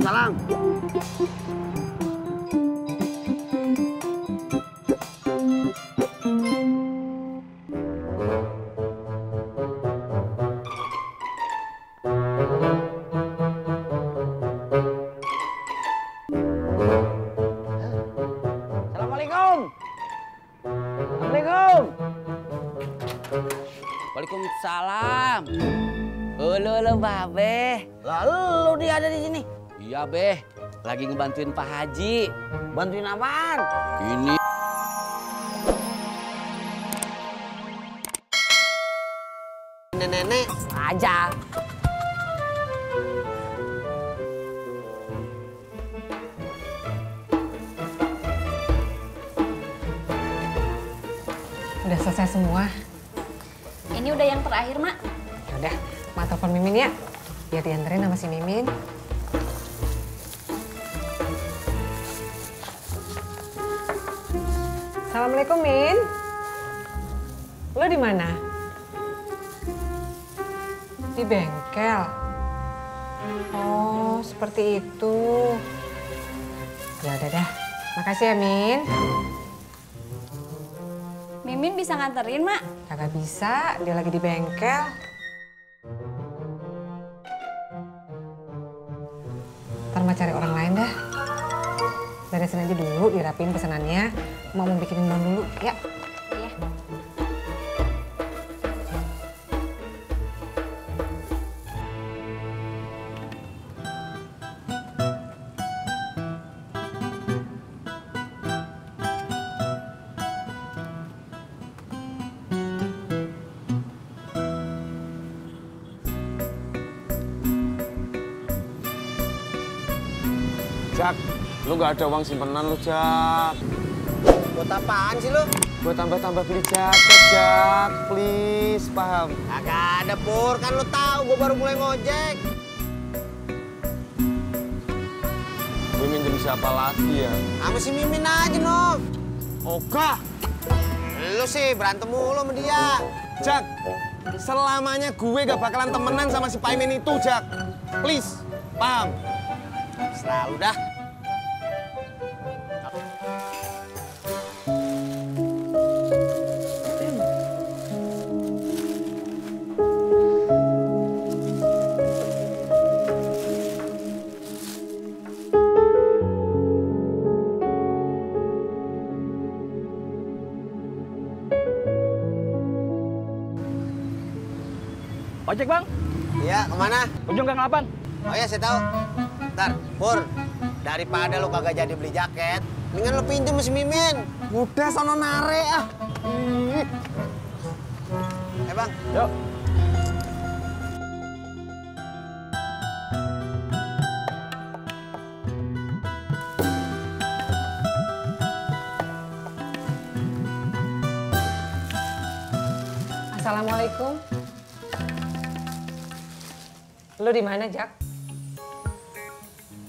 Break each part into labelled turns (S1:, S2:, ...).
S1: Waalaikumsalam. Assalamualaikum. Assalamualaikum.
S2: Waalaikumsalam. Halo Babe.
S1: Lalu dia ada di sini.
S2: Iya Beh, lagi ngebantuin Pak Haji.
S1: Bantuin apaan?
S2: Ini
S1: Nenek aja.
S3: Udah selesai semua.
S4: Ini udah yang terakhir, Mak.
S3: Udah, Ma telepon Mimin ya. Biar dianterin sama si Mimin. Assalamualaikum, Min. Lo di mana? Di bengkel. Oh, seperti itu. Ya udah dah. Makasih ya, Min.
S4: Mimin bisa nganterin, Mak?
S3: Kagak bisa, dia lagi di bengkel. Ntar Ma cari orang lain dah. Beresin aja dulu, dirapiin pesanannya. Mau bikinin bang dulu, ya.
S4: Iya.
S5: Jak, lu gak ada uang simpenan lu, Jak.
S1: Buat apaan sih lu?
S5: Buat tambah-tambah beli jaket, Jak. Please, paham?
S1: Kagak ada, Pur. Kan lu tahu gua baru mulai ngojek.
S5: Gue minjem siapa lagi ya?
S1: Sama si Mimin aja, no.
S5: Oka!
S1: Lu sih berantem mulu sama dia.
S5: Jak, selamanya gue gak bakalan temenan sama si Paimin itu, Jak. Please, paham?
S1: Selalu dah.
S6: Ojek bang,
S1: Iya, kemana?
S6: ujung Gang 8.
S1: Oh ya, saya tahu. Ntar, Pur, daripada lu kagak jadi beli jaket, mendingan lu pinjem sama si Mimin.
S5: Udah, sono nare ah.
S1: Bang.
S6: Yuk.
S3: Assalamualaikum. Lo di mana, Jak?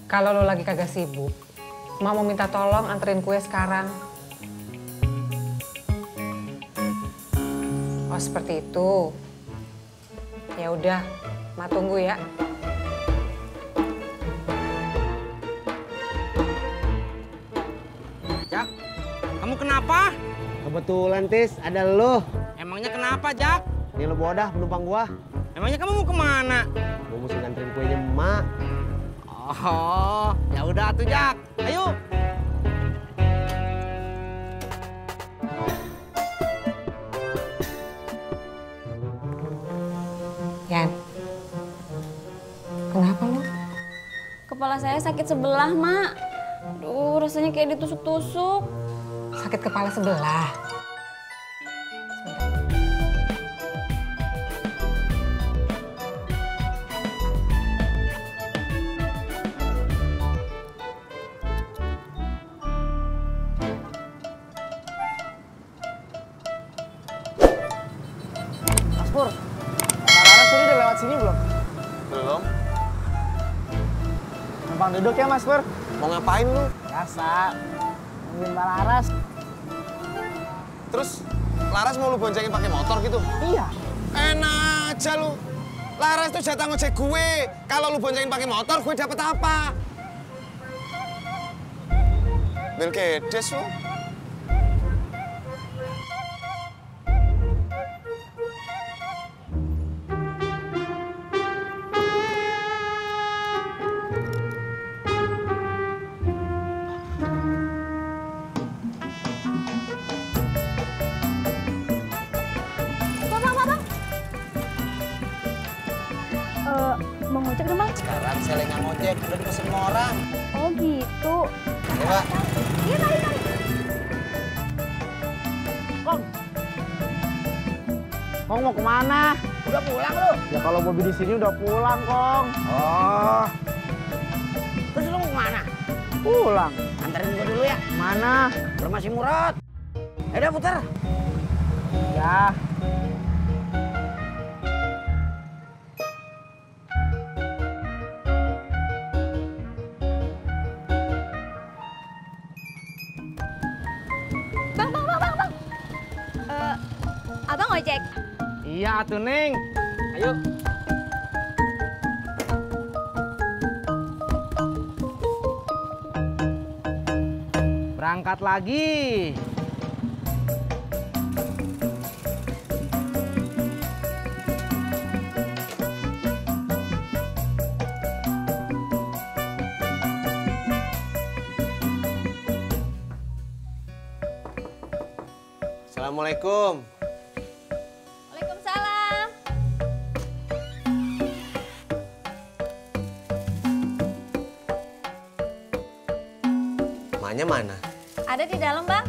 S3: Kalau lo lagi kagak sibuk, mau minta tolong anterin kue sekarang. Oh, seperti itu. Ya udah, Ma tunggu ya.
S6: Jak, kamu kenapa?
S1: Kebetulan, Tis, ada lu.
S6: Emangnya kenapa, Jak?
S1: Ini lu bodah penumpang gua.
S6: Emangnya kamu mau kemana?
S1: Gua mesti nganterin kuenya emak.
S6: Oh, ya udah tuh, Jak. Ayo.
S3: Yan, kenapa lo?
S4: Kepala saya sakit sebelah, Mak. Aduh, rasanya kayak ditusuk-tusuk.
S3: Sakit kepala sebelah.
S6: Mas Pur, Kak Laras tadi udah lewat sini belum?
S5: Belum?
S6: Numpang duduk ya, Mas Pur.
S5: Mau ngapain lu?
S6: Biasa, nungguin Kak Laras.
S5: Terus Laras mau lu boncengin pakai motor gitu?
S6: Iya.
S5: Enak aja lu. Laras tuh jatah ngojek gue. Kalau lu boncengin pakai motor, gue dapet apa? Bel kedes lu.
S4: Bang ojek dong, Bang.
S1: Sekarang saya lagi ngojek, udah dipesen sama orang.
S4: Oh gitu.
S1: Ya, Pak.
S4: Iya, tarik.
S6: Kong mau kemana? Udah pulang lu? Ya kalau Bobby di sini udah pulang, Kong. Oh. Terus lu mau kemana? Pulang. Anterin gua dulu ya. Mana? Rumah si Murad. Udah putar. Ya.
S4: Bang. Abang ojek.
S6: Iya atuh, Neng. Ayo. Berangkat lagi.
S5: Assalamualaikum.
S4: Waalaikumsalam.
S1: Emaknya mana?
S4: Ada di dalam, Bang.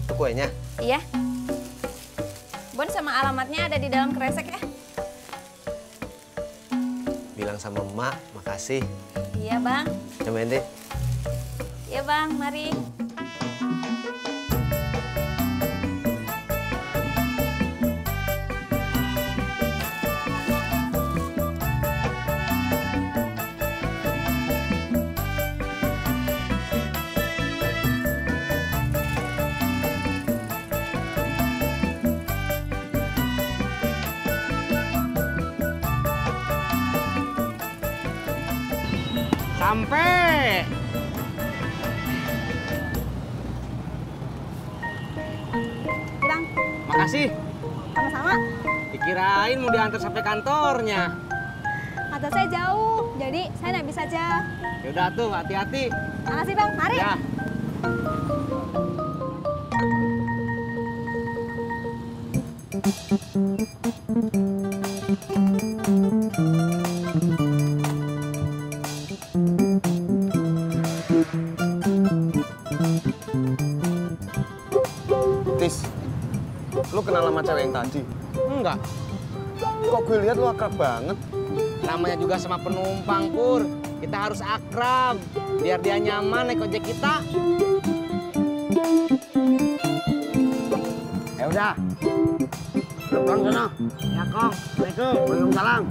S1: Itu kuenya.
S4: Iya. Bon sama alamatnya ada di dalam kresek ya.
S1: Bilang sama emak, makasih.
S4: Iya, Bang.
S1: Cobain deh.
S4: Iya, Bang. Mari.
S6: Sampai.
S4: Bang,
S6: Makasih.
S4: sama-sama.
S6: Dikirain mau diantar sampai kantornya.
S4: Kata saya jauh, jadi saya naik bis aja.
S6: Yaudah tuh, hati-hati.
S4: Makasih, Bang. Mari.
S6: Ya.
S5: Tis, lu kenal sama cewek yang tadi?
S6: Enggak.
S5: Kok gue lihat lu akrab banget?
S6: Namanya juga sama penumpang, Pur. Kita harus akrab, biar dia nyaman naik ojek kita. Ya udah. Pulang sana. Ya, Kong. Assalamualaikum. Waalaikumsalam.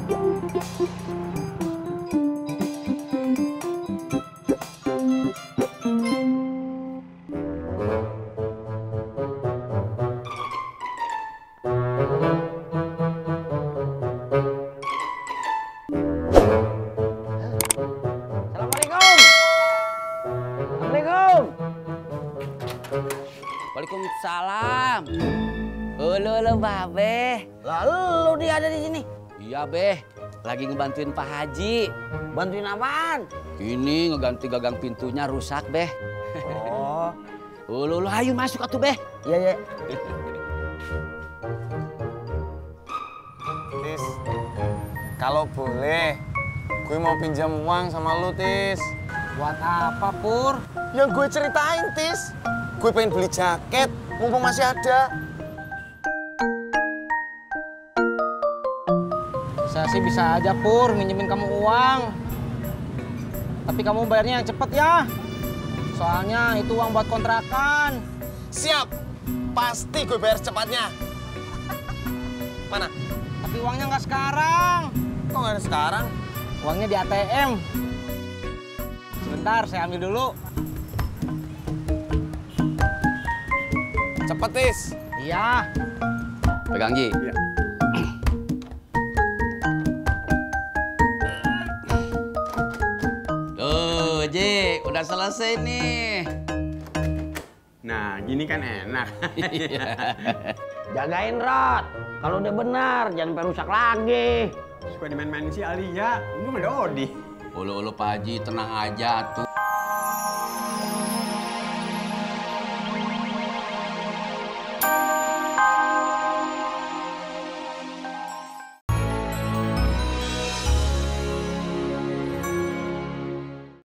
S2: Waalaikumsalam. Halo, Babe.
S6: Lalu dia ada di sini.
S2: Iya, Beh. Lagi ngebantuin Pak Haji.
S6: Bantuin apaan?
S2: Ini ngeganti gagang pintunya rusak, Beh.
S6: Oh.
S2: Halo, ayo masuk atuh, Beh.
S6: Iya, iya.
S5: Tis, kalau boleh, gue mau pinjam uang sama lu, Tis.
S6: Buat apa, Pur?
S5: Yang gue ceritain, Tis. Gue pengen beli jaket, mumpung masih ada.
S6: Saya sih bisa aja, Pur, minjemin kamu uang. Tapi kamu bayarnya yang cepet ya. Soalnya itu uang buat kontrakan.
S5: Siap, pasti gue bayar secepatnya. Mana?
S6: Tapi uangnya nggak sekarang.
S5: Kok nggak ada sekarang?
S6: Uangnya di ATM. Sebentar, saya ambil dulu.
S5: Cepet, Tis.
S6: Iya.
S2: Pegang, Ji.
S5: Iya.
S2: Tuh, Ji, udah udah selesai nih.
S5: Nah, gini kan enak.
S6: Jagain Rod. Kalau udah benar, jangan sampai rusak lagi.
S5: Suka dimain-mainin si Alia. Untung ada Odi.
S2: Ulu Pak Haji tenang aja tuh.